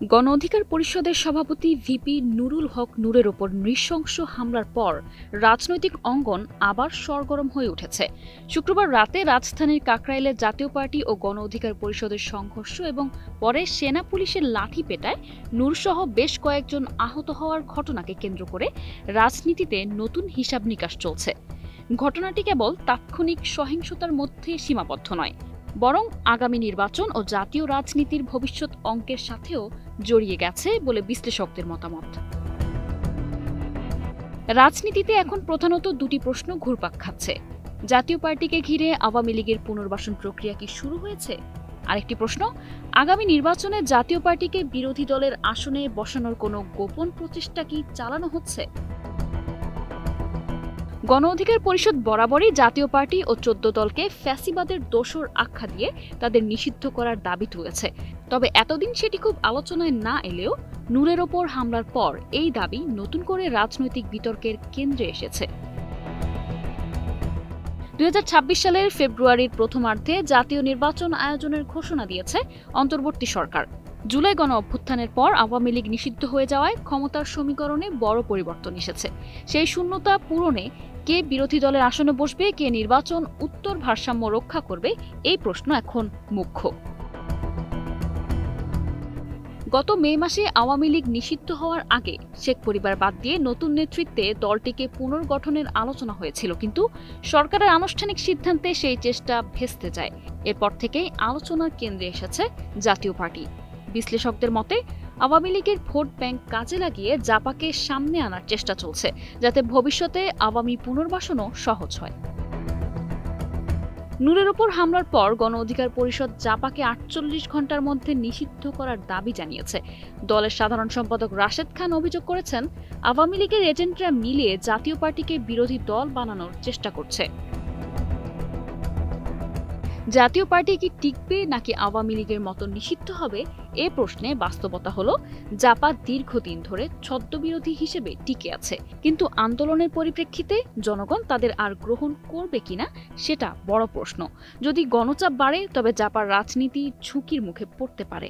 গণ অধিকার পরিষদের সভাপতি ভিপি নুরুল হক নূরের ওপর নৃশংস হামলার পর রাজনৈতিক অঙ্গন আবার সরগরম হয়ে উঠেছে। শুক্রবার রাতে রাজধানীর কাকরাইলে জাতীয় পার্টি ও গণ অধিকার পরিষদের সংঘর্ষ এবং পরে সেনা পুলিশের লাঠি পেটায় নূরসহ বেশ কয়েকজন আহত হওয়ার ঘটনাকে কেন্দ্র করে রাজনীতিতে নতুন হিসাব নিকাশ চলছে। ঘটনাটি কেবল তাৎক্ষণিক সহিংসতার মধ্যে সীমাবদ্ধ নয়, বরং আগামী নির্বাচন ও জাতীয় রাজনীতির ভবিষ্যৎ অঙ্কের সাথেও জড়িয়ে গেছে বলে বিশ্লেষকদের মতামত। রাজনীতিতে এখন প্রধানত দুটি প্রশ্ন ঘুরপাক খাচ্ছে। জাতীয় পার্টিকে ঘিরে আওয়ামী লীগের পুনর্বাসন প্রক্রিয়া কি শুরু হয়েছে? আরেকটি প্রশ্ন, আগামী নির্বাচনে জাতীয় পার্টিকে বিরোধী দলের আসনে বসানোর কোনো গোপন প্রচেষ্টা কি চালানো হচ্ছে? গণ অধিকার পরিষদ বরাবরই জাতীয় পার্টি ও ১৪ দলকে ফ্যাসিবাদের দোসর আখ্যা দিয়ে তাদের নিষিদ্ধ করার দাবি তুলেছে। তবে এতদিন সেটি খুব আলোচনায় না এলেও নূরের ওপর হামলার পর এই দাবি নতুন করে রাজনৈতিক বিতর্কের কেন্দ্রে এসেছে। ২০২৬ সালের ফেব্রুয়ারির প্রথমার্ধে জাতীয় নির্বাচন আয়োজনের ঘোষণা দিয়েছে অন্তর্বর্তী সরকার। জুলাই গণ অভ্যুত্থানের পর আওয়ামী লীগ নিষিদ্ধ হয়ে যাওয়ায় ক্ষমতার সমীকরণে বড় পরিবর্তন এসেছে। সেই শূন্যতা পূরণে কে বিরোধী দলের আসনে বসবে, কে নির্বাচন উত্তর ভারসাম্য রক্ষা করবে, এই প্রশ্ন এখন মুখ্য। গত মে মাসে আওয়ামী লীগ নিষিদ্ধ হওয়ার আগে শেখ পরিবার বাদ দিয়ে নতুন নেতৃত্বে দলটিকে পুনর্গঠনের আলোচনা হয়েছিল, কিন্তু সরকারের আনুষ্ঠানিক সিদ্ধান্তে সেই চেষ্টা ভেস্তে যায়। এরপর থেকেই আলোচনার কেন্দ্রে এসেছে জাতীয় পার্টি। বিশ্লেষকদের মতে আওয়ামী লীগের ভোট ব্যাংক কাজে লাগিয়ে জাপাকে সামনে আনার চেষ্টা চলছে, যাতে ভবিষ্যতে আওয়ামী পুনর্বাসনও সহজ হয়। নূরের ওপর হামলার পর গণ অধিকার পরিষদ জাপাকে ৪৮ ঘণ্টার মধ্যে নিষিদ্ধ করার দাবি জানিয়েছে। দলের সাধারণ সম্পাদক রাশেদ খান অভিযোগ করেছেন, আওয়ামী লীগের এজেন্টরা মিলিয়ে জাতীয় পার্টিকে বিরোধী দল বানানোর চেষ্টা করছে। জাতীয় পার্টি কি টিকবে নাকি আওয়ামী লীগের মতো নিষিদ্ধ হবে, এ প্রশ্নে বাস্তবতা হলো জাপা দীর্ঘদিন ধরে ছদ্মবিরোধী হিসেবে টিকে আছে, কিন্তু আন্দোলনের পরিপ্রেক্ষিতে জনগণ তাদের আর গ্রহণ করবে কিনা সেটা বড় প্রশ্ন। যদি গণচাপ বাড়ে তবে জাপার রাজনীতি ঝুঁকির মুখে পড়তে পারে।